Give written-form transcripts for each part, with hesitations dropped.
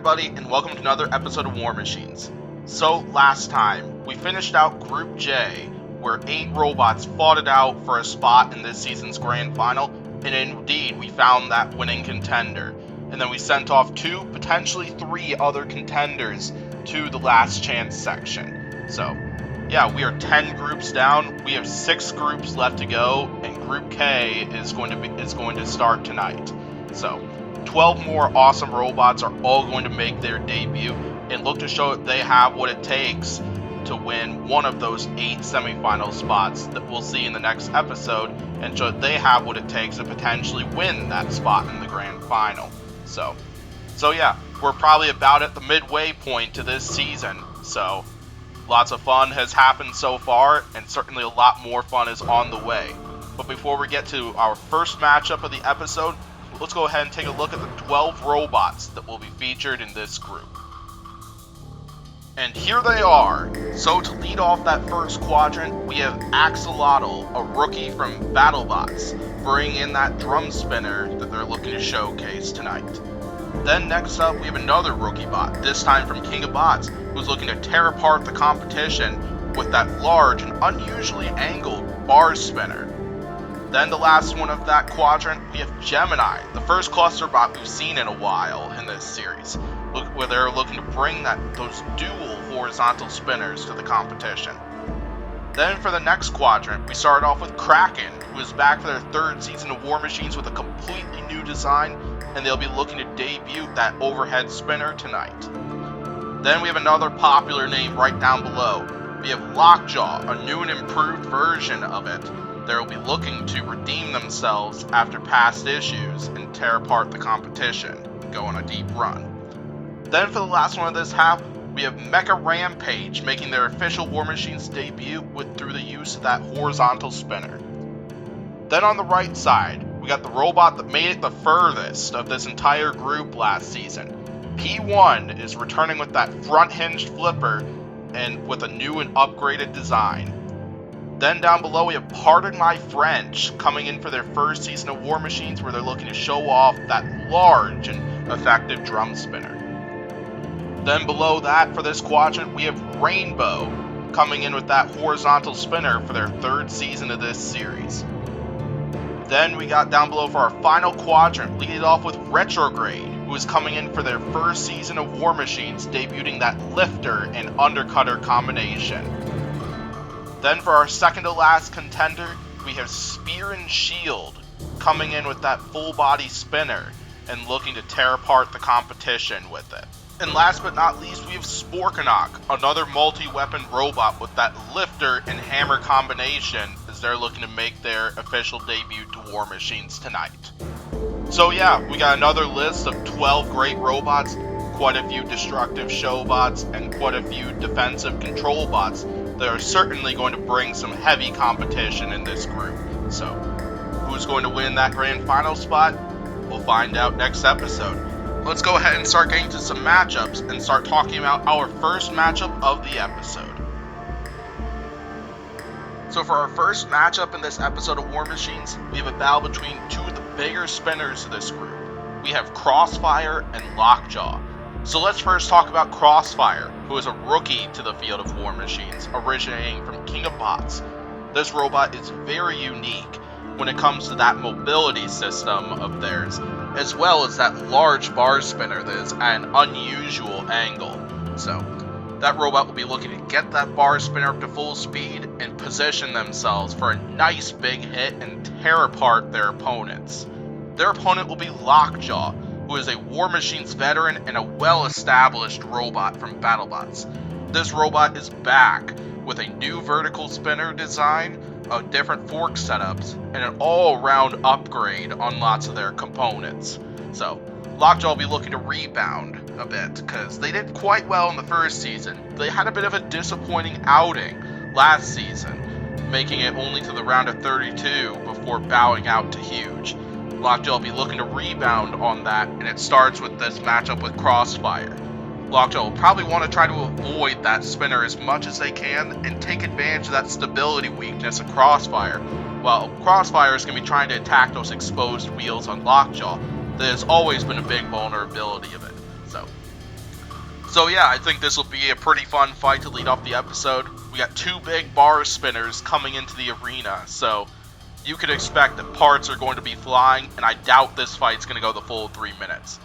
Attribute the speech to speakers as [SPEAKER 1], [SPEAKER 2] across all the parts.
[SPEAKER 1] everybody, and welcome to another episode of War Machines. So, last time, we finished out Group J, where 8 robots fought it out for a spot in this season's grand final, and indeed, we found that winning contender. And then we sent off 2, potentially 3 other contenders to the last chance section. So, yeah, we are 10 groups down, we have 6 groups left to go, and Group K is going to start tonight. So, 12 more awesome robots are all going to make their debut and look to show that they have what it takes to win one of those 8 semifinal spots that we'll see in the next episode, and show that they have what it takes to potentially win that spot in the grand final. So yeah, we're probably about at the midway point to this season, so lots of fun has happened so far, and certainly a lot more fun is on the way. But before we get to our first matchup of the episode, let's go ahead and take a look at the 12 robots that will be featured in this group. And here they are. So to lead off that first quadrant, we have Axolotl, a rookie from BattleBots, bringing in that drum spinner that they're looking to showcase tonight. Then next up, we have another rookie bot, this time from King of Bots, who's looking to tear apart the competition with that large and unusually angled bar spinner. Then the last one of that quadrant, we have Gemini, the first cluster bot we've seen in a while in this series, where they're looking to bring those dual horizontal spinners to the competition. Then for the next quadrant, we started off with Kraken, who is back for their 3rd season of War Machines with a completely new design, and they'll be looking to debut that overhead spinner tonight. Then we have another popular name right down below. We have Lockjaw, a new and improved version of it. They'll be looking to redeem themselves after past issues and tear apart the competition and go on a deep run. Then for the last one of this half, we have Mecha Rampage making their official War Machines debut through the use of that horizontal spinner. Then on the right side, we got the robot that made it the furthest of this entire group last season. P1 is returning with that front hinged flipper and with a new and upgraded design. Then down below we have Pardon My French coming in for their 1st season of War Machines, where they're looking to show off that large and effective drum spinner. Then below that for this quadrant we have Rainbow coming in with that horizontal spinner for their 3rd season of this series. Then we got down below for our final quadrant, leading off with Retrograde, who is coming in for their 1st season of War Machines, debuting that lifter and undercutter combination. Then for our second to last contender, we have Spear and Shield coming in with that full body spinner and looking to tear apart the competition with it. And last but not least, we have Sporkanok, another multi-weapon robot with that lifter and hammer combination, as they're looking to make their official debut to War Machines tonight. So yeah, we got another list of 12 great robots, quite a few destructive show bots, and quite a few defensive control bots that are certainly going to bring some heavy competition in this group. So, who's going to win that grand final spot? We'll find out next episode. Let's go ahead and start getting to some matchups and start talking about our first matchup of the episode. So for our first matchup in this episode of War Machines, we have a battle between 2 of the bigger spinners of this group. We have Crossfire and Lockjaw. So let's first talk about Crossfire, who is a rookie to the field of War Machines, originating from King of Bots. This robot is very unique when it comes to that mobility system of theirs, as well as that large bar spinner that is at an unusual angle. So, that robot will be looking to get that bar spinner up to full speed and position themselves for a nice big hit and tear apart their opponents. Their opponent will be Lockjaw, who is a War Machines veteran and a well-established robot from BattleBots. This robot is back with a new vertical spinner design, different fork setups, and an all-around upgrade on lots of their components. So, Lockjaw will be looking to rebound a bit, because they did quite well in the 1st season. They had a bit of a disappointing outing last season, making it only to the round of 32 before bowing out to Huge. Lockjaw will be looking to rebound on that, and it starts with this matchup with Crossfire. Lockjaw will probably want to try to avoid that spinner as much as they can and take advantage of that stability weakness of Crossfire, while Crossfire is going to be trying to attack those exposed wheels on Lockjaw. That has always been a big vulnerability of it. So, So yeah, I think this will be a pretty fun fight to lead off the episode. We got two big bar spinners coming into the arena, so you could expect that parts are going to be flying, and I doubt this fight's going to go the full 3 minutes.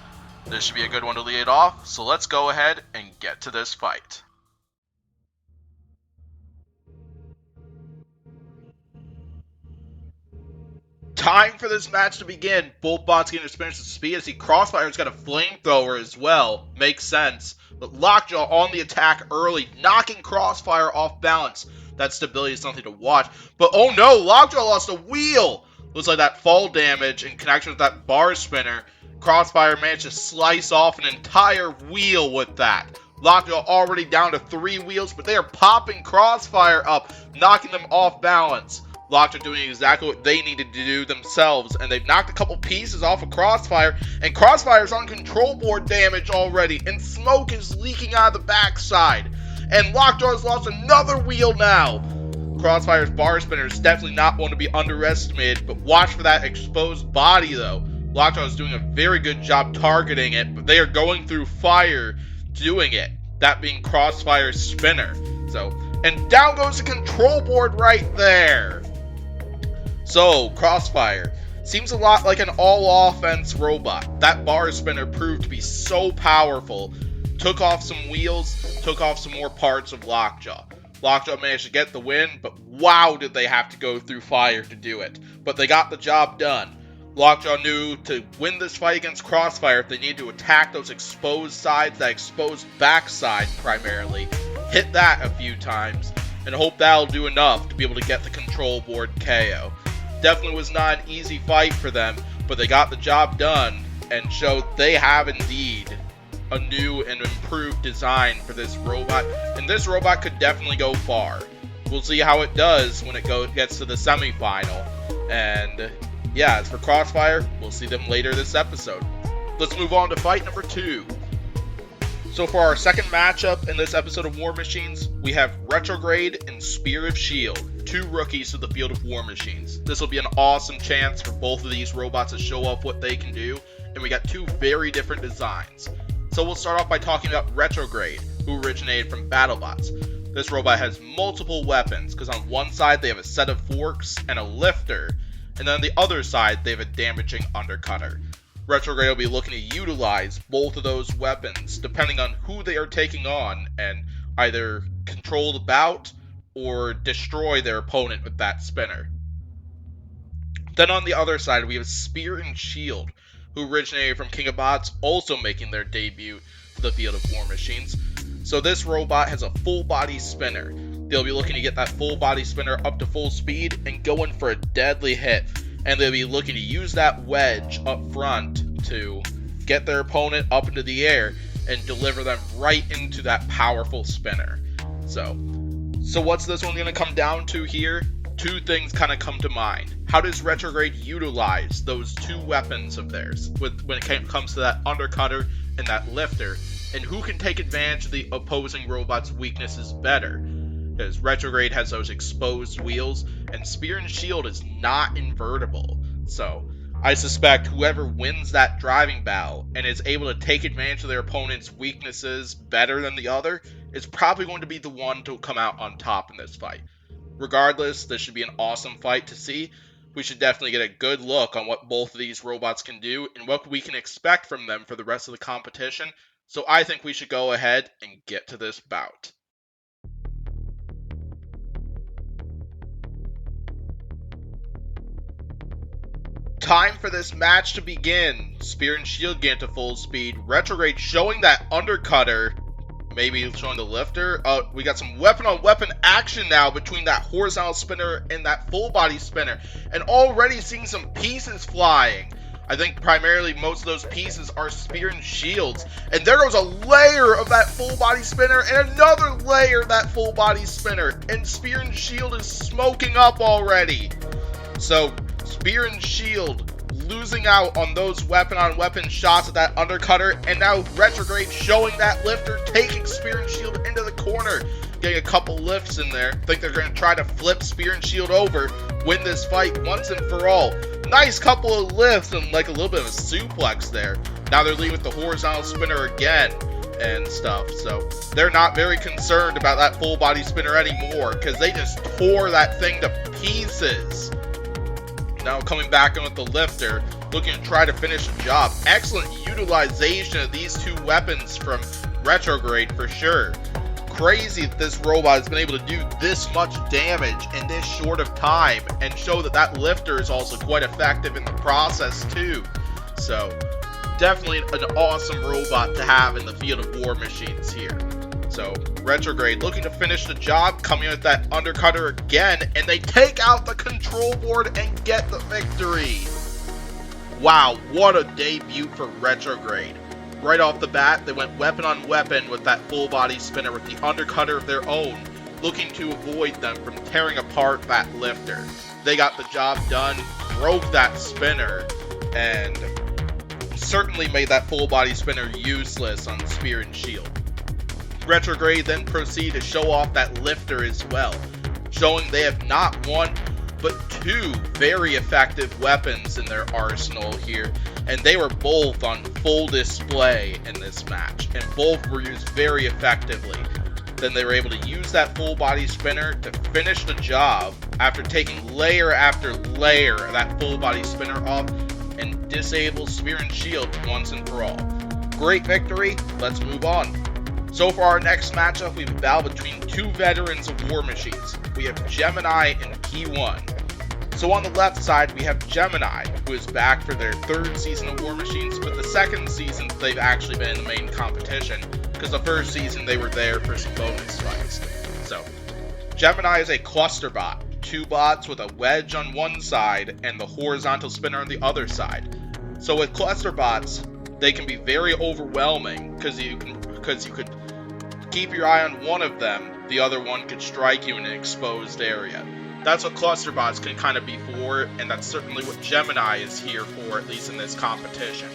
[SPEAKER 1] This should be a good one to lead it off, so let's go ahead and get to this fight. Time for this match to begin. Both bots getting experience with speed. I see Crossfire's got a flamethrower as well. Makes sense. But Lockjaw on the attack early, knocking Crossfire off balance. That stability is something to watch. But oh no, Lockjaw lost a wheel. Looks like that fall damage in connection with that bar spinner. Crossfire managed to slice off an entire wheel with that. Lockjaw already down to 3 wheels, but they are popping Crossfire up, knocking them off balance. Lockjaw doing exactly what they needed to do themselves, and they've knocked a couple pieces off of Crossfire, and Crossfire's on control board damage already, and smoke is leaking out of the backside. And Lockjaw has lost another wheel now. Crossfire's bar spinner is definitely not one to be underestimated, but watch for that exposed body though. Lockjaw is doing a very good job targeting it, but they are going through fire doing it. That being Crossfire's spinner. And down goes the control board right there. So, Crossfire seems a lot like an all-offense robot. That bar spinner proved to be so powerful. Took off some wheels, took off some more parts of Lockjaw. Lockjaw managed to get the win, but wow did they have to go through fire to do it. But they got the job done. Lockjaw knew to win this fight against Crossfire, they needed to attack those exposed sides, that exposed backside primarily. Hit that a few times, and hope that'll do enough to be able to get the control board KO. Definitely was not an easy fight for them, but they got the job done and showed they have indeed a new and improved design for this robot, and this robot could definitely go far. We'll see how it does when it gets to the semifinal. And yeah, as for Crossfire, we'll see them later this episode. Let's move on to fight number 2. So for our second matchup in this episode of War Machines, we have Retrograde and Spear of Shield, 2 rookies to the field of War Machines. This will be an awesome chance for both of these robots to show off what they can do, and we got 2 very different designs. So we'll start off by talking about Retrograde, who originated from BattleBots. This robot has multiple weapons, because on one side they have a set of forks and a lifter, and then on the other side they have a damaging undercutter. Retrograde will be looking to utilize both of those weapons depending on who they are taking on and either control the bout or destroy their opponent with that spinner. Then on the other side we have Spear and Shield, who originated from King of Bots, also making their debut to the field of War Machines. So this robot has a full body spinner. They'll be looking to get that full body spinner up to full speed and go in for a deadly hit. And they'll be looking to use that wedge up front to get their opponent up into the air and deliver them right into that powerful spinner. So what's this one going to come down to here? 2 things kind of come to mind. How does Retrograde utilize those 2 weapons of theirs when it comes to that undercutter and that lifter? And who can take advantage of the opposing robot's weaknesses better? Because Retrograde has those exposed wheels, and Spear and Shield is not invertible. So, I suspect whoever wins that driving battle and is able to take advantage of their opponent's weaknesses better than the other is probably going to be the one to come out on top in this fight. Regardless, this should be an awesome fight to see. We should definitely get a good look on what both of these robots can do and what we can expect from them for the rest of the competition. So I think we should go ahead and get to this bout. Time for this match to begin. Spear and Shield get to full speed. Retrograde showing that undercutter. Maybe showing the lifter. We got some weapon-on-weapon action now between that horizontal spinner and that full-body spinner. And already seeing some pieces flying. I think primarily most of those pieces are Spear and Shields. And there goes a layer of that full-body spinner and another layer of that full-body spinner. And Spear and Shield is smoking up already. So Spear and Shield losing out on those weapon-on-weapon shots of that undercutter, and now Retrograde showing that lifter, taking Spear and Shield into the corner, getting a couple lifts in there. I think they're going to try to flip Spear and Shield over, win this fight once and for all. Nice couple of lifts and like a little bit of a suplex there. Now they're leading with the horizontal spinner again, and stuff, so they're not very concerned about that full body spinner anymore, because they just tore that thing to pieces. Now coming back in with the lifter, looking to try to finish the job. Excellent utilization of these two weapons from Retrograde for sure. Crazy that this robot has been able to do this much damage in this short of time, and show that that lifter is also quite effective in the process too. So definitely an awesome robot to have in the field of war machines here. So Retrograde looking to finish the job, coming with that undercutter again, and they take out the control board and get the victory. Wow, what a debut for Retrograde. Right off the bat, they went weapon on weapon with that full body spinner with the undercutter of their own, looking to avoid them from tearing apart that lifter. They got the job done, broke that spinner, and certainly made that full body spinner useless on Spear and Shield. Retrograde then proceed to show off that lifter as well, showing they have not one but two very effective weapons in their arsenal here, and they were both on full display in this match, and both were used very effectively. Then they were able to use that full body spinner to finish the job after taking layer after layer of that full body spinner off and disable Spear and Shield once and for all. Great victory, let's move on. So for our next matchup, we have a battle between two veterans of war machines. We have Gemini and P1. So on the left side, we have Gemini, who is back for their third season of War Machines, but the second season they've actually been in the main competition, because the first season they were there for some bonus fights. So Gemini is a cluster bot, two bots with a wedge on one side and the horizontal spinner on the other side. So with cluster bots, they can be very overwhelming, because you could keep your eye on one of them, the other one could strike you in an exposed area. That's what cluster bots can kind of be for, and that's certainly what Gemini is here for, at least in this competition.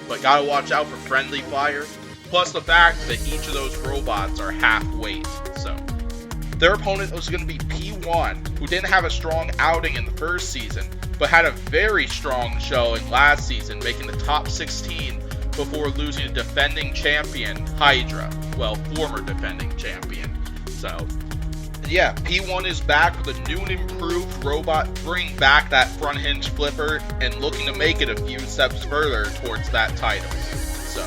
[SPEAKER 1] But gotta watch out for friendly fire, plus the fact that each of those robots are half weight. So their opponent was going to be P1, who didn't have a strong outing in the first season, but had a very strong showing last season, making the top 16 before losing to defending champion Hydra. Well, former defending champion. So yeah, P1 is back with a new and improved robot, bringing back that front hinge flipper and looking to make it a few steps further towards that title. So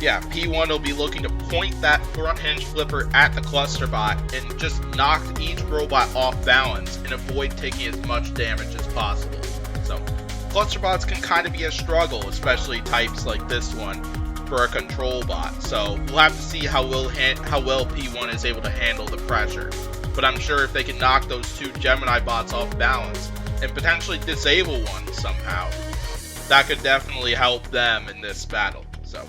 [SPEAKER 1] yeah, P1 will be looking to point that front hinge flipper at the cluster bot and just knock each robot off balance and avoid taking as much damage as possible. So cluster bots can kind of be a struggle, especially types like this one for a control bot. So we'll have to see how well P1 is able to handle the pressure. But I'm sure if they can knock those two Gemini bots off balance and potentially disable one somehow, that could definitely help them in this battle. So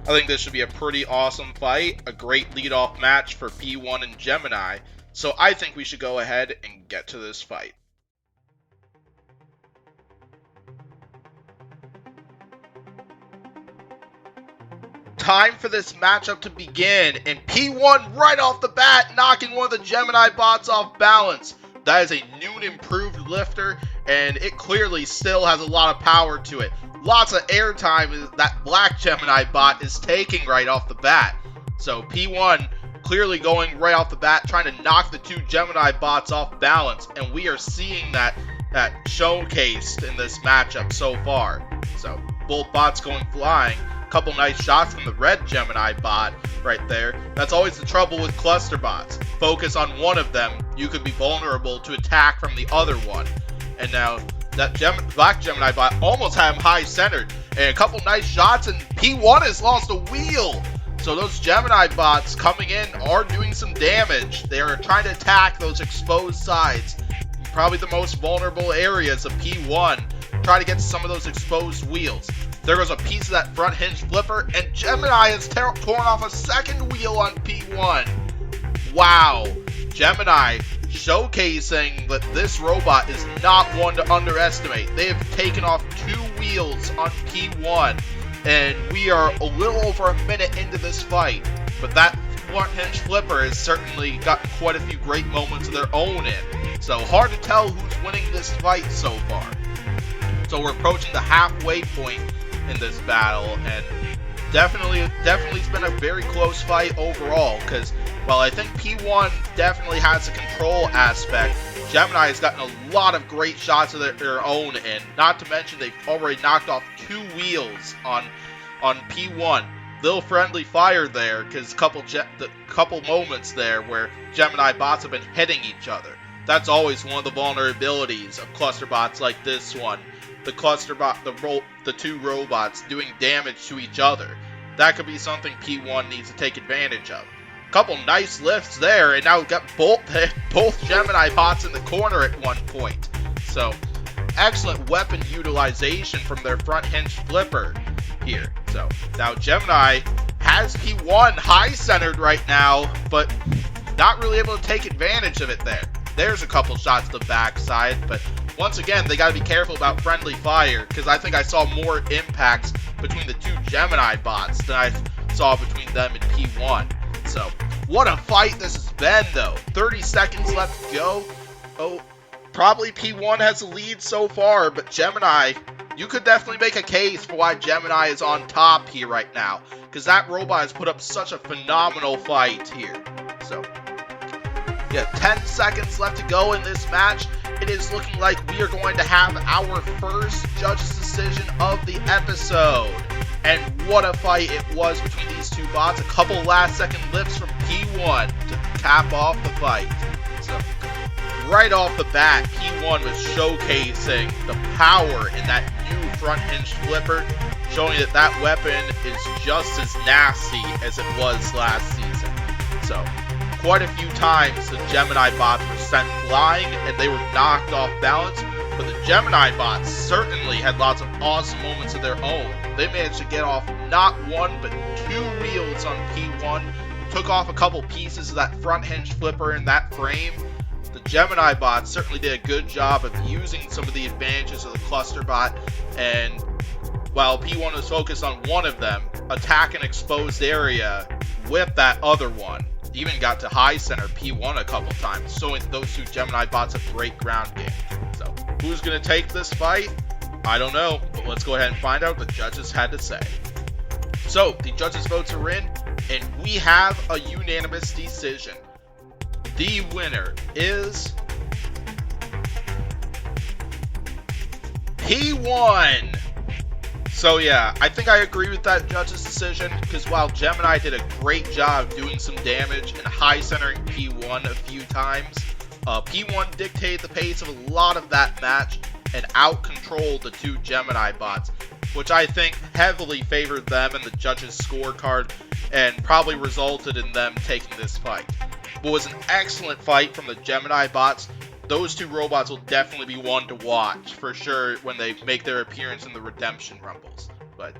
[SPEAKER 1] I think this should be a pretty awesome fight, a great leadoff match for P1 and Gemini. So I think we should go ahead and get to this fight. Time for this matchup to begin, and P1 right off the bat knocking one of the Gemini bots off balance. That is a new and improved lifter, and it clearly still has a lot of power to it. Lots of airtime that black Gemini bot is taking right off the bat. So P1 clearly going right off the bat, trying to knock the two Gemini bots off balance, and we are seeing that showcased in this matchup so far. So both bots going flying. Couple nice shots from the red Gemini bot right there. That's always the trouble with cluster bots. Focus on one of them, you could be vulnerable to attack from the other one. And now that black Gemini bot almost had him high centered, and a couple nice shots, and P1 has lost a wheel. So those Gemini bots coming in are doing some damage. They are trying to attack those exposed sides, probably the most vulnerable areas of P1. Try to get to some of those exposed wheels. There goes a piece of that front hinge flipper, and Gemini has torn off a second wheel on P1. Wow. Gemini showcasing that this robot is not one to underestimate. They have taken off 2 wheels on P1, and we are a little over a minute into this fight. But that front hinge flipper has certainly got quite a few great moments of their own in. So hard to tell who's winning this fight so far. So we're approaching the halfway point in this battle, and definitely it's been a very close fight overall, because while I think P1 definitely has a control aspect, Gemini has gotten a lot of great shots of their own, and not to mention they've already knocked off 2 wheels on P1. Little friendly fire there, because the couple moments there where Gemini bots have been hitting each other. That's always one of the vulnerabilities of cluster bots like this one. The cluster bot, the 2 robots doing damage to each other. That could be something P1 needs to take advantage of. Couple nice lifts there, and now we've got both Gemini bots in the corner at one point. So, excellent weapon utilization from their front hinge flipper here. So, now Gemini has P1 high-centered right now, but not really able to take advantage of it there. There's a couple shots to the backside, but once again, they got to be careful about friendly fire, because I think I saw more impacts between the 2 Gemini bots than I saw between them and P1. So, what a fight this has been, though. 30 seconds left to go. Oh, probably P1 has the lead so far, but Gemini, you could definitely make a case for why Gemini is on top here right now, because that robot has put up such a phenomenal fight here. So, yeah, 10 seconds left to go in this match. It is looking like we are going to have our first judge's decision of the episode. And what a fight it was between these 2 bots. A couple last second lifts from P1 to cap off the fight. So, right off the bat, P1 was showcasing the power in that new front hinge flipper, showing that that weapon is just as nasty as it was last season. So, quite a few times the Gemini bots were sent flying and they were knocked off balance, but the Gemini bots certainly had lots of awesome moments of their own. They managed to get off not 1 but 2 wheels on P1, took off a couple pieces of that front hinge flipper in that frame. The Gemini bots certainly did a good job of using some of the advantages of the cluster bot, and while P1 was focused on one of them, attack an exposed area with that other one. Even got to high center P1 a couple times, so those 2 Gemini bots have great ground game. So, who's going to take this fight? I don't know, but let's go ahead and find out what the judges had to say. So, the judges' votes are in, and we have a unanimous decision. The winner is P1. So yeah, I think I agree with that judge's decision, because while Gemini did a great job doing some damage and high centering P1 a few times, P1 dictated the pace of a lot of that match and out-controlled the 2 Gemini bots, which I think heavily favored them in the judges' scorecard and probably resulted in them taking this fight. But it was an excellent fight from the Gemini bots. Those 2 robots will definitely be one to watch, for sure, when they make their appearance in the Redemption Rumbles. But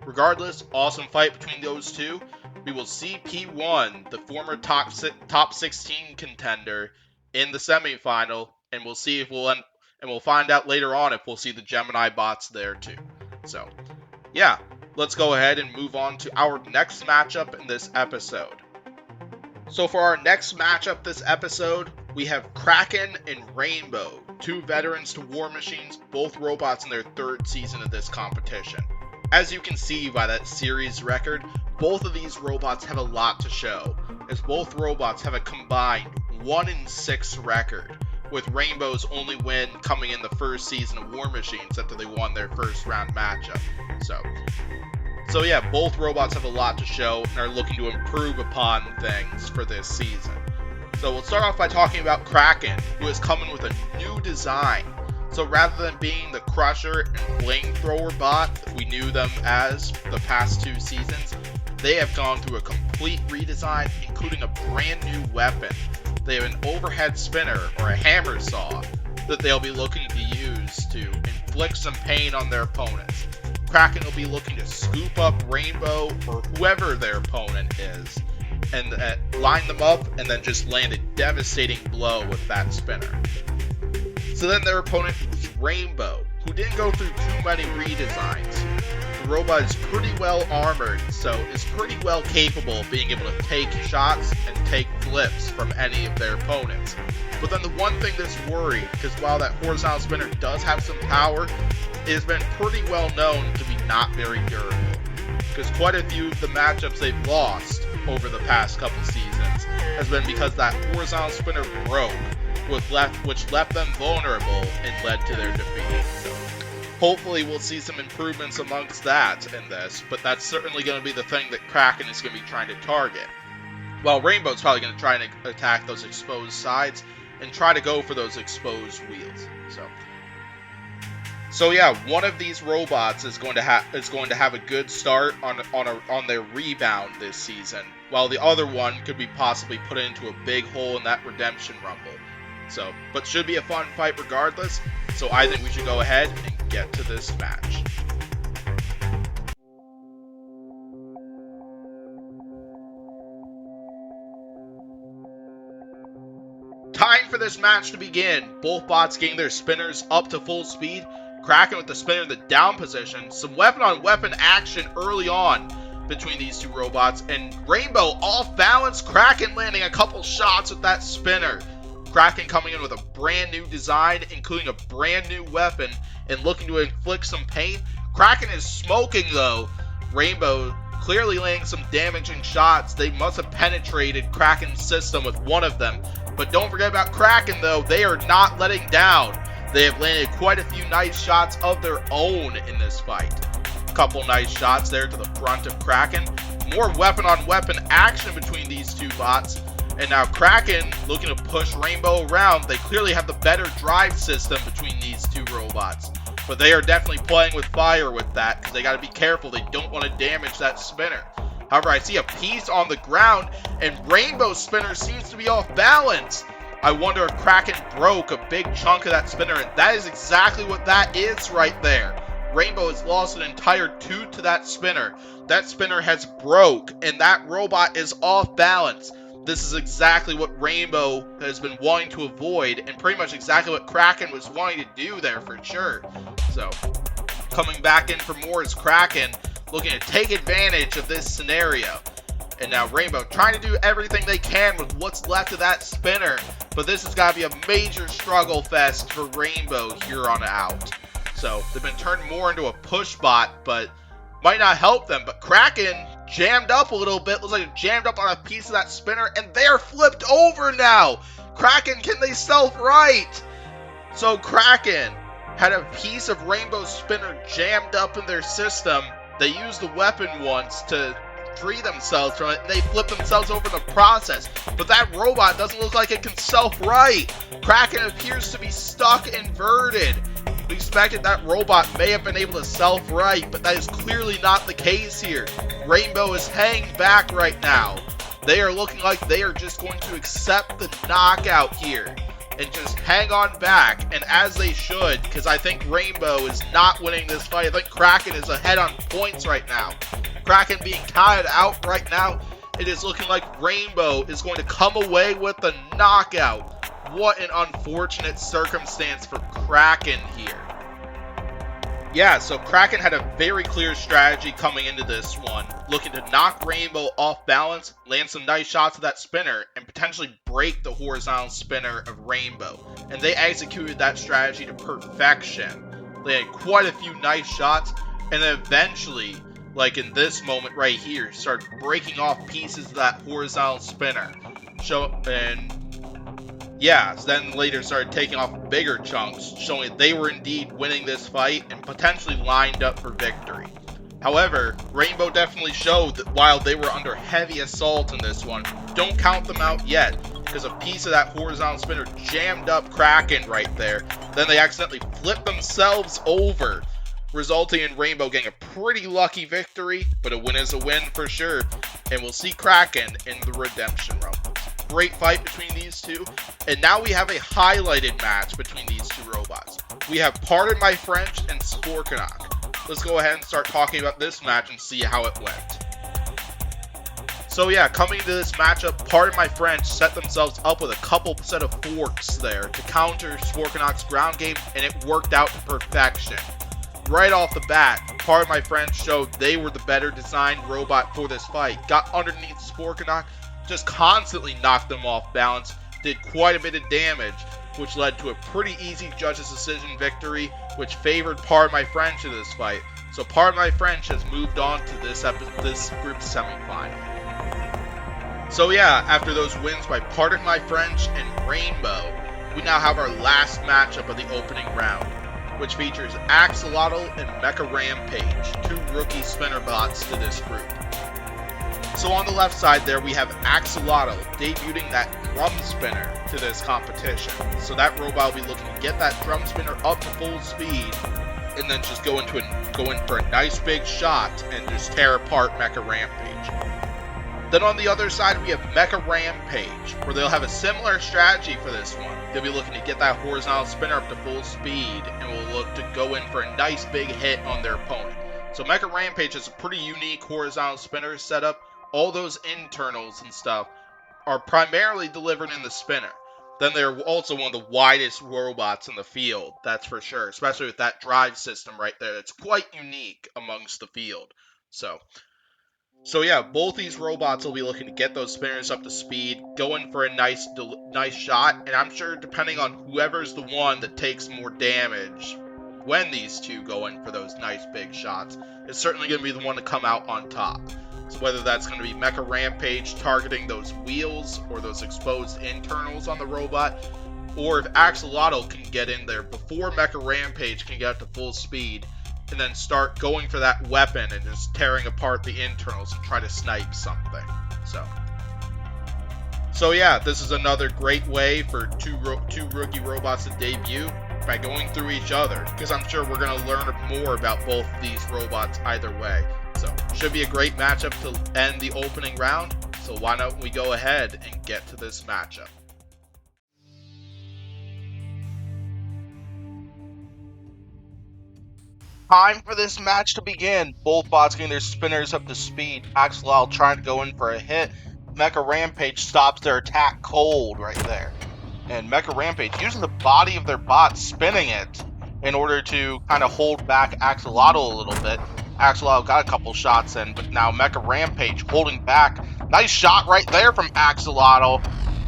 [SPEAKER 1] regardless, awesome fight between those 2. We will see P1, the former top 16 contender, in the semifinal, and we'll see if we'll find out later on if we'll see the Gemini bots there too. So, yeah, let's go ahead and move on to our next matchup in this episode. So for our next matchup this episode, we have Kraken and Rainbow, 2 veterans to War Machines, both robots in their 3rd season of this competition. As you can see by that series record, both of these robots have a lot to show, as both robots have a combined 1-6 record, with Rainbow's only win coming in the 1st season of War Machines after they won their 1st round matchup. So yeah, both robots have a lot to show and are looking to improve upon things for this season. So we'll start off by talking about Kraken, who is coming with a new design. So rather than being the Crusher and Flamethrower bot that we knew them as the past 2 seasons, they have gone through a complete redesign, including a brand new weapon. They have an overhead spinner, or a hammer saw, that they'll be looking to use to inflict some pain on their opponents. Kraken will be looking to scoop up Rainbow, or whoever their opponent is, and line them up, and then just land a devastating blow with that spinner. So then their opponent was Rainbow, who didn't go through too many redesigns. The robot is pretty well armored, so is pretty well capable of being able to take shots and take flips from any of their opponents. But then the one thing that's worried, because while that horizontal spinner does have some power, it has been pretty well known to be not very durable. because quite a few of the matchups they've lost over the past couple seasons has been because that horizontal spinner broke, which left them vulnerable and led to their defeat. So hopefully we'll see some improvements amongst that in this, but that's certainly going to be the thing that Kraken is going to be trying to target. Well, Rainbow's probably going to try and attack those exposed sides and try to go for those exposed wheels. So yeah, one of these robots is going to have a good start on their rebound this season, while the other one could be possibly put into a big hole in that redemption rumble. So, but should be a fun fight regardless. So I think we should go ahead and get to this match. Time for this match to begin. Both bots getting their spinners up to full speed. Kraken with the spinner in the down position. Some weapon-on-weapon action early on between these two robots. And Rainbow off balance. Kraken landing a couple shots with that spinner. Kraken coming in with a brand new design, including a brand new weapon, and looking to inflict some pain. Kraken is smoking though. Rainbow clearly landing some damaging shots. They must have penetrated Kraken's system with one of them. But don't forget about Kraken though. They are not letting down. They have landed quite a few nice shots of their own in this fight. Couple nice shots there to the front of Kraken. More weapon-on-weapon action between these two bots. And now Kraken looking to push Rainbow around. They clearly have the better drive system between these two robots. But they are definitely playing with fire with that, because they got to be careful. They don't want to damage that spinner. However, I see a piece on the ground, and Rainbow's spinner seems to be off balance. I wonder if Kraken broke a big chunk of that spinner, and that is exactly what that is right there. Rainbow has lost an entire tooth to that spinner. That spinner has broke, and that robot is off balance. This is exactly what Rainbow has been wanting to avoid, and pretty much exactly what Kraken was wanting to do there for sure. So, coming back in for more is Kraken, looking to take advantage of this scenario. And now Rainbow trying to do everything they can with what's left of that spinner. But this has got to be a major struggle fest for Rainbow here on out. So they've been turned more into a push bot, but might not help them. But Kraken jammed up a little bit. Looks like it jammed up on a piece of that spinner. And they're flipped over now. Kraken, can they self-right? So Kraken had a piece of Rainbow's spinner jammed up in their system. They used the weapon once to free themselves from it, and they flip themselves over in the process. But that robot doesn't look like it can self-right. Kraken appears to be stuck inverted. We expected that robot may have been able to self-right, but that is clearly not the case here. Rainbow is hanging back right now. They are looking like they are just going to accept the knockout here and just hang on back, and as they should, because I think Rainbow is not winning this fight. I think Kraken is ahead on points right now. Kraken being tied out right now, it is looking like Rainbow is going to come away with the knockout. What an unfortunate circumstance for Kraken here. Yeah, so Kraken had a very clear strategy coming into this one, looking to knock Rainbow off balance, land some nice shots of that spinner, and potentially break the horizontal spinner of Rainbow. And they executed that strategy to perfection. They had quite a few nice shots, and then eventually, like in this moment right here, started breaking off pieces of that horizontal spinner. Then later started taking off bigger chunks, showing that they were indeed winning this fight and potentially lined up for victory. However, Rainbow definitely showed that while they were under heavy assault in this one, don't count them out yet, because a piece of that horizontal spinner jammed up Kraken right there. Then they accidentally flipped themselves over, resulting in Rainbow getting a pretty lucky victory, but a win is a win for sure. And we'll see Kraken in the redemption rumble. Great fight between these two, and now we have a highlighted match between these two robots. We have Pardon My French and Sporkanak. Let's go ahead and start talking about this match and see how it went. So yeah, coming into this matchup, Pardon My French set themselves up with a couple set of forks there to counter Sporkanak's ground game, and it worked out to perfection. Right off the bat, Pardon My French showed they were the better designed robot for this fight. Got underneath Sporkanak, just constantly knocked them off balance, did quite a bit of damage, which led to a pretty easy judge's decision victory, which favored Pardon My French in this fight. So Pardon My French has moved on to this group semifinal. So yeah, after those wins by Pardon My French and Rainbow, we now have our last matchup of the opening round, which features Axolotl and Mecha Rampage, two rookie spinner bots to this group. So on the left side there we have Axolotl debuting that drum spinner to this competition. So that robot will be looking to get that drum spinner up to full speed and then just go in for a nice big shot and just tear apart Mecha Rampage. Then on the other side we have Mecha Rampage, where they'll have a similar strategy for this one. They'll be looking to get that horizontal spinner up to full speed and will look to go in for a nice big hit on their opponent. So Mecha Rampage is a pretty unique horizontal spinner setup. All those internals and stuff are primarily delivered in the spinner. Then they're also one of the widest robots in the field, that's for sure, especially with that drive system right there. It's quite unique amongst the field. So yeah, both these robots will be looking to get those spinners up to speed, going for a nice shot, and I'm sure depending on whoever's the one that takes more damage when these two go in for those nice big shots, it's certainly going to be the one to come out on top. So whether that's going to be Mecha Rampage targeting those wheels or those exposed internals on the robot, or if Axolotl can get in there before Mecha Rampage can get up to full speed, and then start going for that weapon and just tearing apart the internals and try to snipe something. So yeah, this is another great way for two rookie robots to debut by going through each other, because I'm sure we're going to learn more about both these robots either way. So should be a great matchup to end the opening round, so why don't we go ahead and get to this matchup. Time for this match to begin. Both bots getting their spinners up to speed. Axolotl trying to go in for a hit. Mecha Rampage stops their attack cold right there. And Mecha Rampage using the body of their bot, spinning it in order to kind of hold back Axolotl a little bit. Axolotl got a couple shots in, but now Mecha Rampage holding back. Nice shot right there from Axolotl.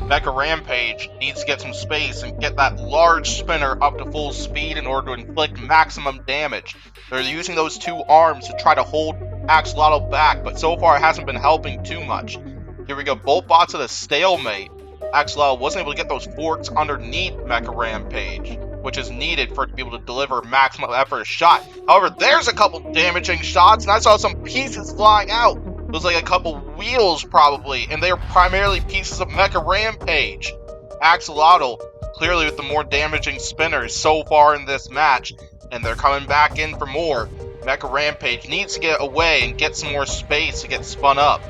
[SPEAKER 1] Mecha Rampage needs to get some space and get that large spinner up to full speed in order to inflict maximum damage. They're using those two arms to try to hold Axolotl back, but so far it hasn't been helping too much. Here we go, both bots at a stalemate. Axolotl wasn't able to get those forks underneath Mecha Rampage, which is needed for it to be able to deliver maximum effort shot. However, there's a couple damaging shots, and I saw some pieces flying out. It was like a couple wheels probably, and they are primarily pieces of Mecha Rampage. Axolotl clearly with the more damaging spinners so far in this match, and they're coming back in for more. Mecha Rampage needs to get away and get some more space to get spun up.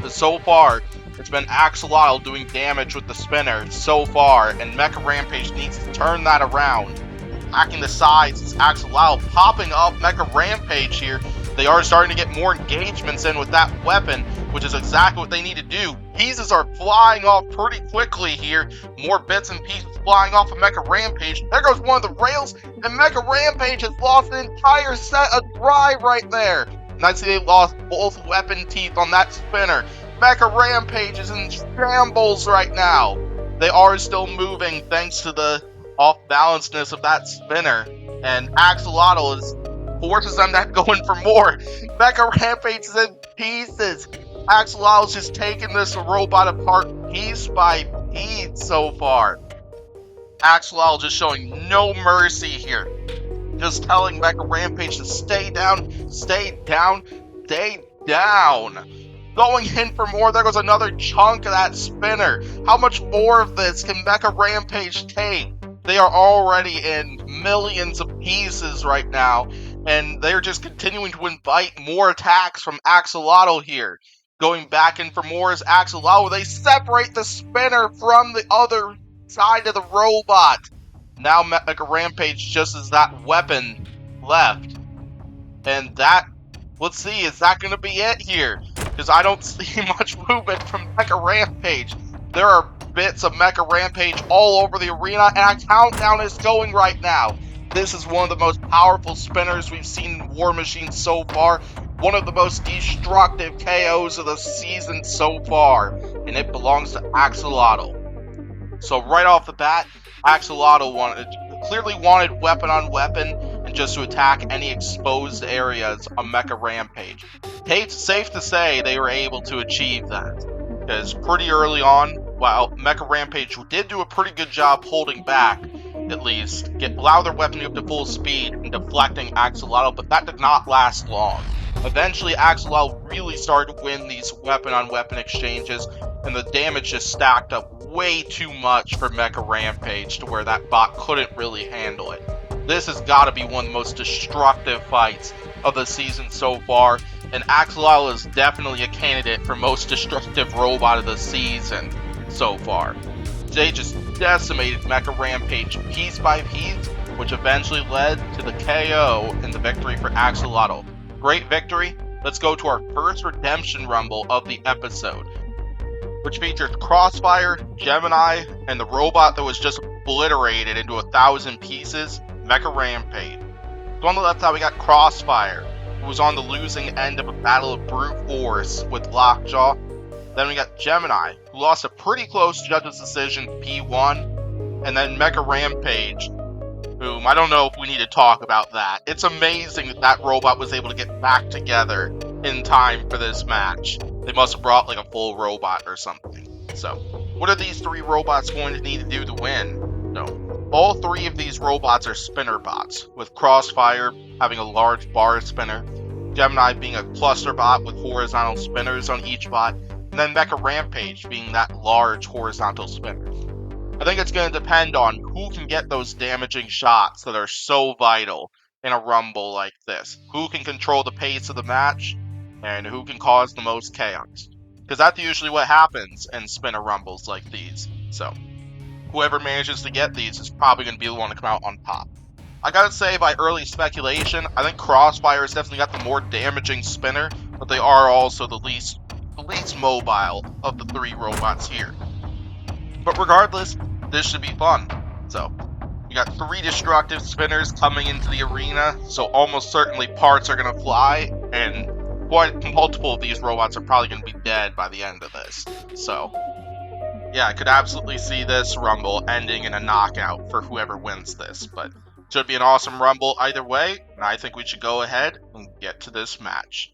[SPEAKER 1] But so far, it's been Axolotl doing damage with the spinner so far, and Mecha Rampage needs to turn that around. Attacking the sides, it's Axolotl popping up Mecha Rampage here. They are starting to get more engagements in with that weapon, which is exactly what they need to do. Pieces are flying off pretty quickly here. More bits and pieces flying off of Mecha Rampage. There goes one of the rails, and Mecha Rampage has lost an entire set of drive right there. And I see they lost both weapon teeth on that spinner. Mecha Rampage is in shambles right now. They are still moving thanks to the off-balancedness of that spinner, and Axolotl forces them to go in for more. Mecha Rampage is in pieces. Axolotl's just taking this robot apart piece by piece so far. Axolotl just showing no mercy here. Just telling Mecha Rampage to stay down, stay down, stay down. Going in for more, there goes another chunk of that spinner. How much more of this can Mecha Rampage take? They are already in millions of pieces right now, and they're just continuing to invite more attacks from Axolotl here. Going back in for more is Axolotl. They separate the spinner from the other side of the robot. Now Mecha Rampage just has that weapon left. And that, let's see, is that going to be it here? Because I don't see much movement from Mecha Rampage. There are bits of Mecha Rampage all over the arena, and a countdown is going right now. This is one of the most powerful spinners we've seen in War Machine so far. One of the most destructive KOs of the season so far. And it belongs to Axolotl. So right off the bat, Axolotl clearly wanted weapon on weapon, and just to attack any exposed areas on Mecha Rampage. It's safe to say they were able to achieve that, because pretty early on, while Mecha Rampage did do a pretty good job holding back, at least, allow their weaponry up to full speed and deflecting Axolotl, but that did not last long. Eventually, Axolotl really started to win these weapon-on-weapon exchanges, and the damage just stacked up way too much for Mecha Rampage to where that bot couldn't really handle it. This has got to be one of the most destructive fights of the season so far, and Axolotl is definitely a candidate for most destructive robot of the season so far. They just decimated Mecha Rampage piece by piece, which eventually led to the KO and the victory for Axolotl. Great victory. Let's go to our first redemption rumble of the episode, which features Crossfire, Gemini, and the robot that was just obliterated into 1,000 pieces, Mecha Rampage. So on the left side we got Crossfire, who was on the losing end of a battle of brute force with Lockjaw. Then we got Gemini, who lost a pretty close judge's decision P1, and then Mecha Rampage, whom I don't know if we need to talk about that. It's amazing that that robot was able to get back together in time for this match. They must have brought like a full robot or something. So, what are these three robots going to need to do to win? No. All three of these robots are spinner bots, with Crossfire having a large bar spinner, Gemini being a cluster bot with horizontal spinners on each bot, and then Mecha Rampage being that large horizontal spinner. I think it's going to depend on who can get those damaging shots that are so vital in a rumble like this. Who can control the pace of the match, and who can cause the most chaos. Because that's usually what happens in spinner rumbles like these. So, whoever manages to get these is probably going to be the one to come out on top. I gotta say, by early speculation, I think Crossfire has definitely got the more damaging spinner, but they are also the least mobile of the three robots here. But regardless, this should be fun. So, we got three destructive spinners coming into the arena, so almost certainly parts are going to fly, and multiple of these robots are probably going to be dead by the end of this. So, yeah, I could absolutely see this rumble ending in a knockout for whoever wins this, but should be an awesome rumble either way, and I think we should go ahead and get to this match.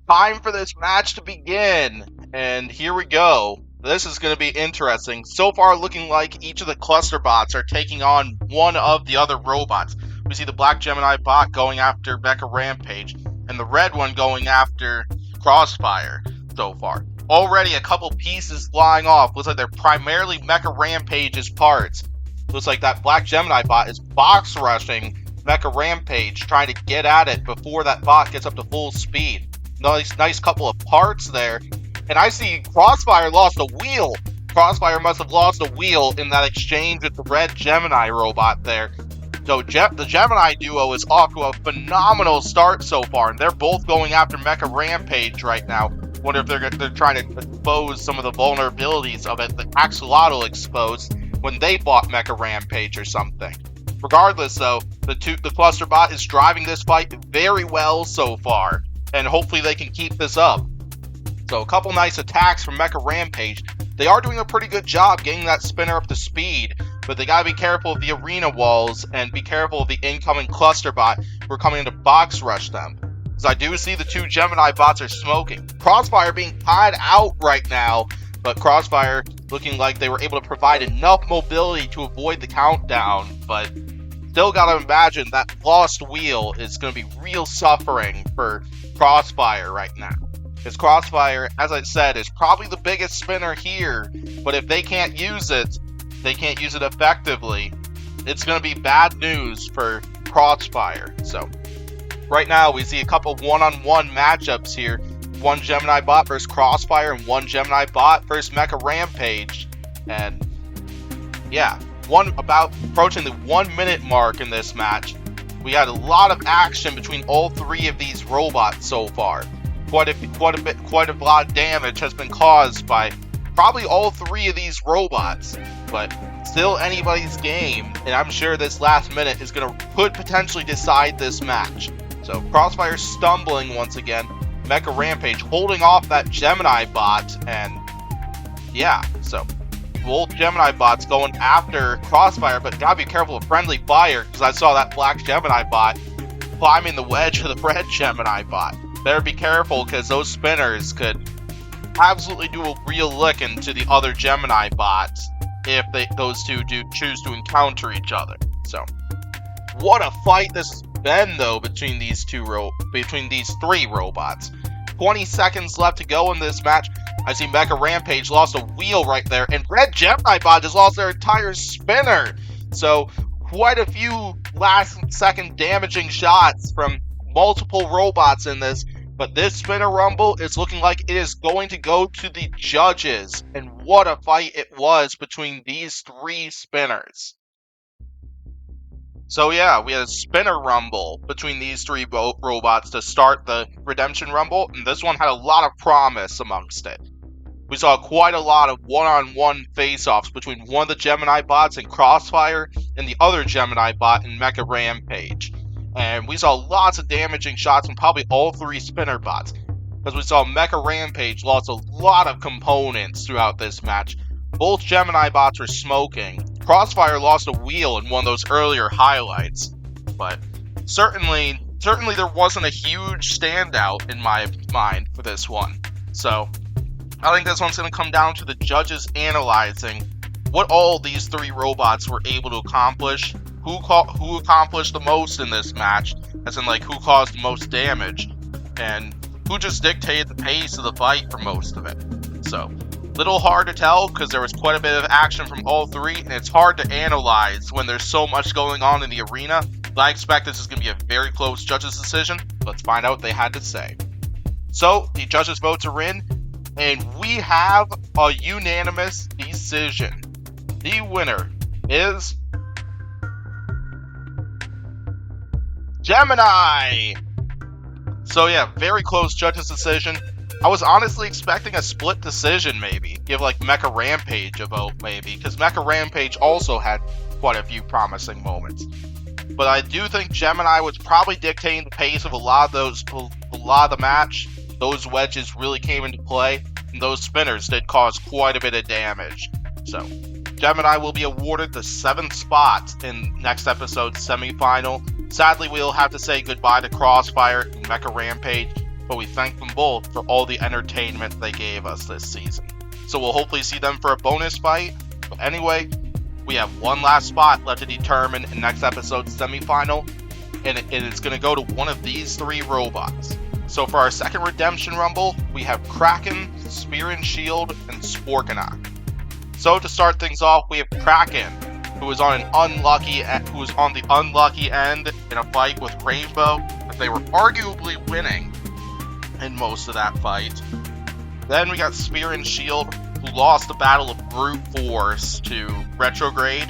[SPEAKER 1] Time for this match to begin, and here we go. This is going to be interesting. So far, looking like each of the cluster bots are taking on one of the other robots. We see the black Gemini bot going after Mecha Rampage, and the red one going after Crossfire so far. Already a couple pieces flying off. Looks like they're primarily Mecha Rampage's parts. Looks like that black Gemini bot is box rushing Mecha Rampage, trying to get at it before that bot gets up to full speed. Nice couple of parts there. And I see Crossfire lost a wheel. Crossfire must have lost a wheel in that exchange with the red Gemini robot there. So the Gemini duo is off to a phenomenal start so far, and they're both going after Mecha Rampage right now. Wonder if they're trying to expose some of the vulnerabilities of it that Axolotl exposed when they fought Mecha Rampage or something. Regardless, though, the cluster bot is driving this fight very well so far, and hopefully they can keep this up. So a couple nice attacks from Mecha Rampage. They are doing a pretty good job getting that spinner up to speed, but they gotta be careful of the arena walls and be careful of the incoming cluster bot who are coming to box rush them. Because I do see the two Gemini bots are smoking. Crossfire being tied out right now, but Crossfire looking like they were able to provide enough mobility to avoid the countdown, but still gotta imagine that lost wheel is gonna be real suffering for Crossfire right now. Because Crossfire, as I said, is probably the biggest spinner here, but if they can't use it effectively, it's going to be bad news for Crossfire. So, right now we see a couple one-on-one matchups here. One Gemini bot versus Crossfire, and one Gemini bot versus Mecha Rampage. And, yeah, about approaching the 1 minute mark in this match. We had a lot of action between all three of these robots so far. Quite a lot of damage has been caused by probably all three of these robots, but still anybody's game, and I'm sure this last minute could potentially decide this match. So Crossfire stumbling once again, Mecha Rampage holding off that Gemini bot, and yeah, so both Gemini bots going after Crossfire, but gotta be careful of friendly fire, because I saw that black Gemini bot climbing the wedge of the red Gemini bot. Better be careful, because those spinners could absolutely do a real licking to the other Gemini bots if those two do choose to encounter each other. So, what a fight this has been, though, between these three robots. 20 seconds left to go in this match. I see Mecha Rampage lost a wheel right there, and Red Gemini Bot just lost their entire spinner. So, quite a few last-second damaging shots from multiple robots in this. But this spinner rumble is looking like it is going to go to the judges. And what a fight it was between these three spinners. So yeah, we had a spinner rumble between these three robots to start the Redemption Rumble, and this one had a lot of promise amongst it. We saw quite a lot of one-on-one face-offs between one of the Gemini bots in Crossfire and the other Gemini bot in Mecha Rampage. And we saw lots of damaging shots from probably all three spinner bots, because we saw Mecha Rampage lost a lot of components throughout this match. Both Gemini bots were smoking. Crossfire lost a wheel in one of those earlier highlights, but certainly there wasn't a huge standout in my mind for this one. So I think this one's going to come down to the judges analyzing what all these three robots were able to accomplish, who accomplished the most in this match, as in like who caused the most damage, and who just dictated the pace of the fight for most of it. So, little hard to tell because there was quite a bit of action from all three, and it's hard to analyze when there's so much going on in the arena. But I expect this is going to be a very close judges' decision. Let's find out what they had to say. So, the judges' votes are in, and we have a unanimous decision. The winner is Gemini! So yeah, very close judges' decision. I was honestly expecting a split decision, maybe. Give like Mecha Rampage a vote, maybe, because Mecha Rampage also had quite a few promising moments. But I do think Gemini was probably dictating the pace of a lot of the match. Those wedges really came into play, and those spinners did cause quite a bit of damage. So, Gemini will be awarded the 7th spot in next episode's semifinal. Sadly, we'll have to say goodbye to Crossfire and Mecha Rampage, but we thank them both for all the entertainment they gave us this season. So we'll hopefully see them for a bonus fight. But anyway, we have one last spot left to determine in next episode's semifinal, and it is going to go to one of these three robots. So for our second Redemption Rumble, we have Kraken, Spear and Shield, and Sporkanak. So to start things off, we have Kraken, who was on the unlucky end in a fight with Rainbow, but they were arguably winning in most of that fight. Then we got Spear and Shield, who lost the battle of brute force to Retrograde.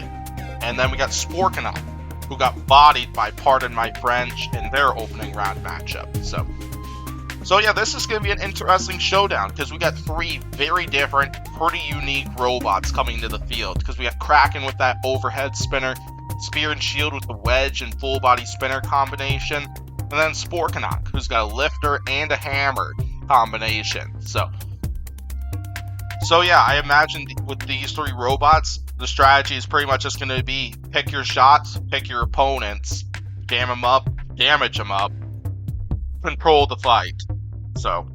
[SPEAKER 1] And then we got Sporkanak, who got bodied by Pardon My French in their opening round matchup. So yeah, this is going to be an interesting showdown, because we got three very different, pretty unique robots coming into the field. Because we got Kraken with that overhead spinner, Spear and Shield with the wedge and full body spinner combination, and then Sporkanak, who's got a lifter and a hammer combination. So yeah, I imagine with these three robots, the strategy is pretty much just going to be pick your shots, pick your opponents, jam them up, damage them up, control the fight. So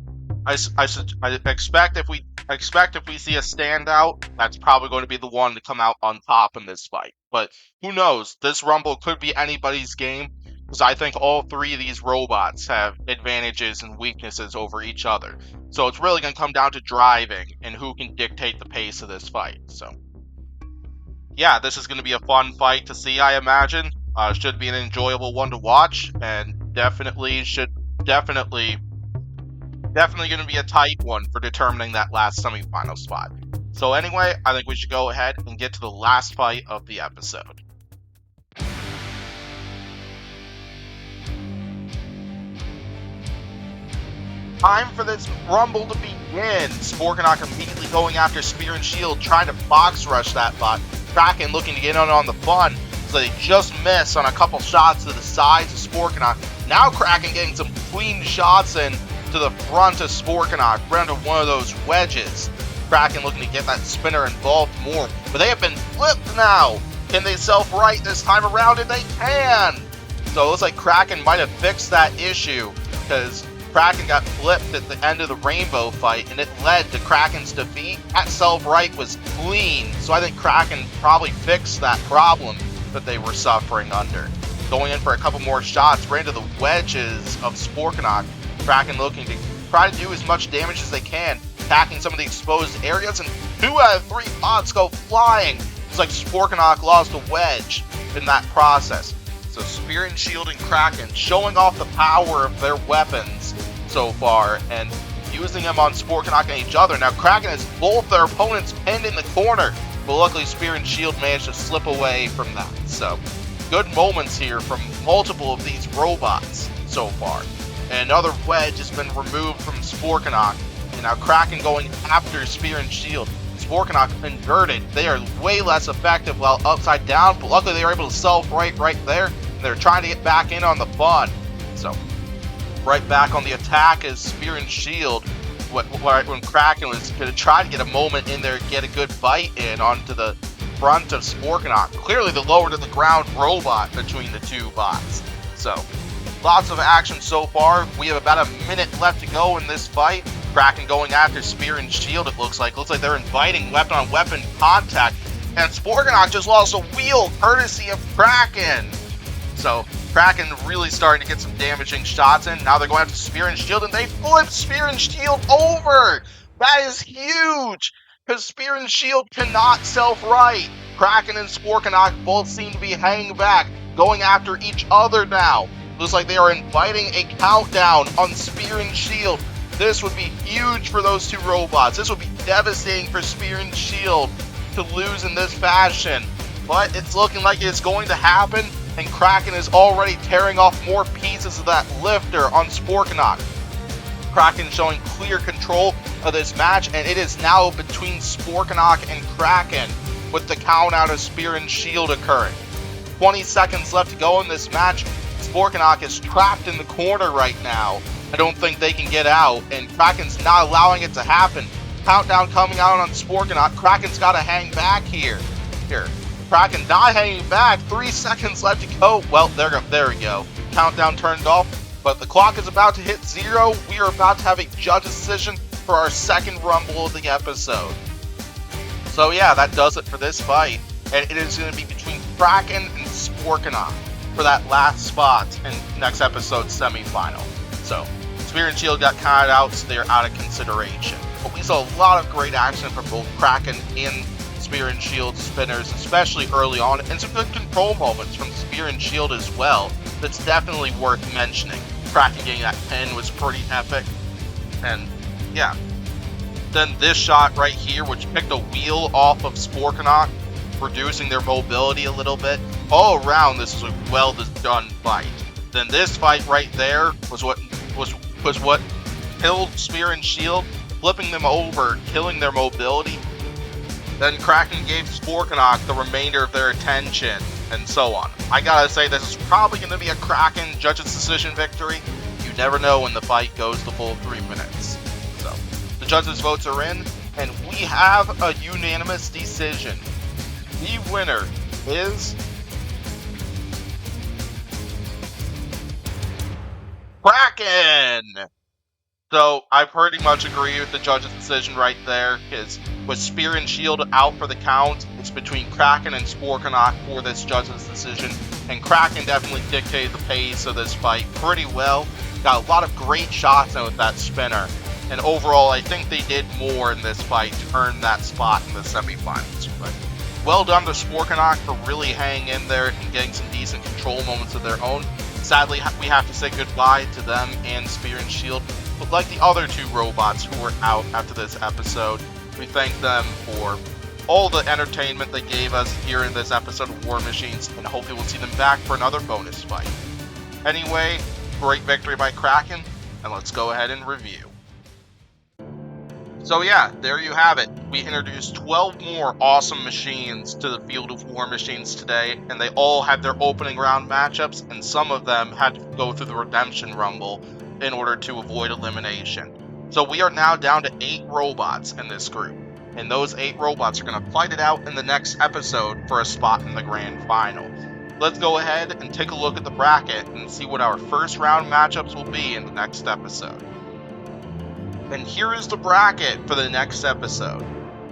[SPEAKER 1] I expect if we see a standout, that's probably going to be the one to come out on top in this fight. But who knows? This Rumble could be anybody's game, because I think all three of these robots have advantages and weaknesses over each other. So it's really going to come down to driving and who can dictate the pace of this fight. So yeah, this is going to be a fun fight to see, I imagine. Should be an enjoyable one to watch, and definitely going to be a tight one for determining that last semifinal spot. So anyway, I think we should go ahead and get to the last fight of the episode. Time for this Rumble to begin. Sporkanak immediately going after Spear and Shield, trying to box rush that bot. Kraken looking to get on the fun, so they just miss on a couple shots to the sides of Sporkanak. Now Kraken getting some clean shots in to the front of Sporkanak, front of one of those wedges. Kraken looking to get that spinner involved more, but they have been flipped now. Can they self-right this time around? And they can! So it looks like Kraken might have fixed that issue, because Kraken got flipped at the end of the Rainbow fight, and it led to Kraken's defeat. That self-right was clean, so I think Kraken probably fixed that problem that they were suffering under. Going in for a couple more shots, right into the wedges of Sporkanock. Kraken looking to try to do as much damage as they can, attacking some of the exposed areas, and 2 out of 3 pots go flying. It's like Sporkanock lost a wedge in that process. So Spear and Shield and Kraken showing off the power of their weapons so far and using them on Sporkanock and each other. Now Kraken has both their opponents pinned in the corner, but luckily Spear and Shield managed to slip away from that. So good moments here from multiple of these robots so far. And another wedge has been removed from Sporkanock. And now Kraken going after Spear and Shield. Sporkanock inverted. They are way less effective while upside down, but luckily they were able to self-right right there. And they're trying to get back in on the fun. So, right back on the attack is Spear and Shield. When Kraken was going to try to get a moment in there, get a good bite in onto the front of Sporkanock. Clearly the lower to the ground robot between the two bots. So, lots of action so far. We have about a minute left to go in this fight. Kraken going after Spear and Shield, it looks like. Looks like they're inviting weapon-on-weapon contact. And Sporkanock just lost a wheel, courtesy of Kraken. So, Kraken really starting to get some damaging shots in. Now they're going after Spear and Shield, and they flip Spear and Shield over! That is huge! Because Spear and Shield cannot self-right. Kraken and Sporkanock both seem to be hanging back, going after each other now. Looks like they are inviting a countdown on Spear and Shield. This would be huge for those two robots. This would be devastating for Spear and Shield to lose in this fashion. But it's looking like it's going to happen, and Kraken is already tearing off more pieces of that lifter on Sporkanock. Kraken showing clear control of this match, and it is now between Sporkanock and Kraken with the count out of Spear and Shield occurring. 20 seconds left to go in this match. Sporkanock is trapped in the corner right now. I don't think they can get out, and Kraken's not allowing it to happen. Countdown coming out on Sporkanock. Kraken's got to hang back here. Kraken not hanging back. 3 seconds left to go. Well, there we go. Countdown turned off, but the clock is about to hit 0. We are about to have a judge decision for our second rumble of the episode. So yeah, that does it for this fight, and it is going to be between Kraken and Sporkanock for that last spot in next episode's semifinal. So, Spear and Shield got counted out, so they're out of consideration. But we saw a lot of great action from both Kraken and Spear and Shield spinners, especially early on, and some good control moments from Spear and Shield as well. That's definitely worth mentioning. Kraken getting that pin was pretty epic. And, yeah. Then this shot right here, which picked a wheel off of Sporkanock, reducing their mobility a little bit. All around, this was a well-done fight. Then this fight right there was what killed Spear and Shield, flipping them over, killing their mobility. Then Kraken gave Sporkanock the remainder of their attention, and so on. I gotta say, this is probably going to be a Kraken judge's decision victory. You never know when the fight goes the full 3 minutes. So, the judges' votes are in, and we have a unanimous decision. The winner is Kraken! So, I pretty much agree with the judge's decision right there, because with Spear and Shield out for the count, it's between Kraken and Sporkanock for this judge's decision, and Kraken definitely dictated the pace of this fight pretty well. Got a lot of great shots in with that spinner, and overall, I think they did more in this fight to earn that spot in the semifinals. But well done to Sporkanock for really hanging in there and getting some decent control moments of their own. Sadly, we have to say goodbye to them and Spear and Shield. But like the other two robots who were out after this episode, we thank them for all the entertainment they gave us here in this episode of War Machines, and hopefully we'll see them back for another bonus fight. Anyway, great victory by Kraken, and let's go ahead and review. So yeah, there you have it. We introduced 12 more awesome machines to the field of War Machines today, and they all had their opening round matchups, and some of them had to go through the Redemption Rumble in order to avoid elimination. So we are now down to 8 robots in this group. and those 8 robots are going to fight it out in the next episode for a spot in the grand final. Let's go ahead and take a look at the bracket and see what our first round matchups will be in the next episode. And here is the bracket for the next episode.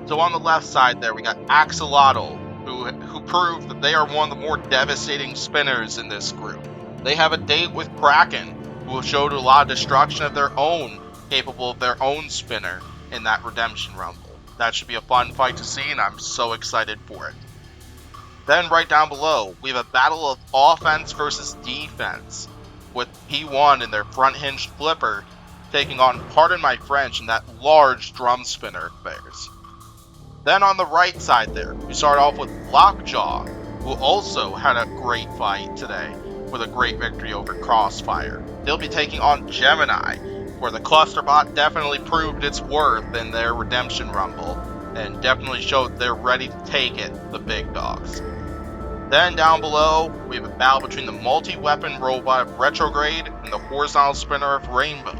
[SPEAKER 1] So on the left side there, we got Axolotl, who proved that they are one of the more devastating spinners in this group. They have a date with Kraken, who showed a lot of destruction of their own, capable of their own spinner in that Redemption Rumble. That should be a fun fight to see, and I'm so excited for it. Then right down below, we have a battle of offense versus defense, with P1 and their front hinged flipper taking on, pardon my French, and that large drum spinner of theirs. Then on the right side there, we start off with Lockjaw, who also had a great fight today with a great victory over Crossfire. They'll be taking on Gemini, where the Clusterbot definitely proved its worth in their Redemption Rumble, and definitely showed they're ready to take it, the big dogs. Then down below, we have a battle between the multi-weapon robot of Retrograde and the horizontal spinner of Rainbow.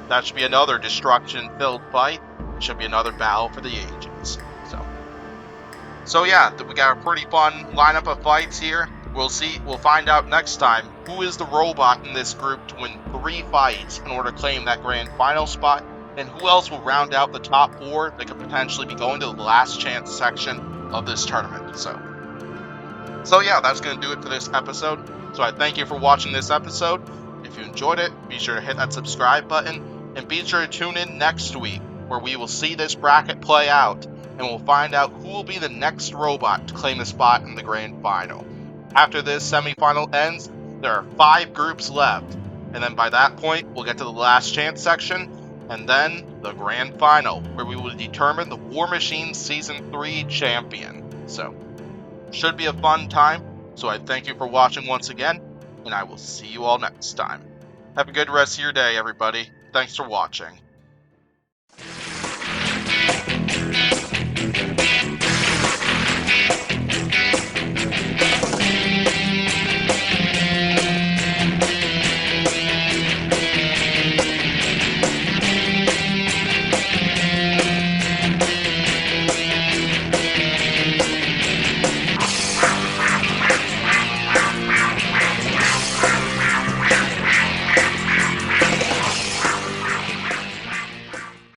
[SPEAKER 1] That should be another destruction-filled fight. It should be another battle for the ages. So yeah, we got a pretty fun lineup of fights here. We'll find out next time who is the robot in this group to win 3 fights in order to claim that grand final spot, and who else will round out the top 4 that could potentially be going to the last chance section of this tournament. So yeah, that's going to do it for this episode. So I thank you for watching this episode. If you enjoyed it, be sure to hit that subscribe button, and be sure to tune in next week, where we will see this bracket play out, and we'll find out who will be the next robot to claim the spot in the grand final. After this semifinal ends, there are 5 groups left, and then by that point, we'll get to the last chance section, and then the grand final, where we will determine the War Machine Season 3 champion. So, should be a fun time, so I thank you for watching once again, and I will see you all next time. Have a good rest of your day, everybody. Thanks for watching.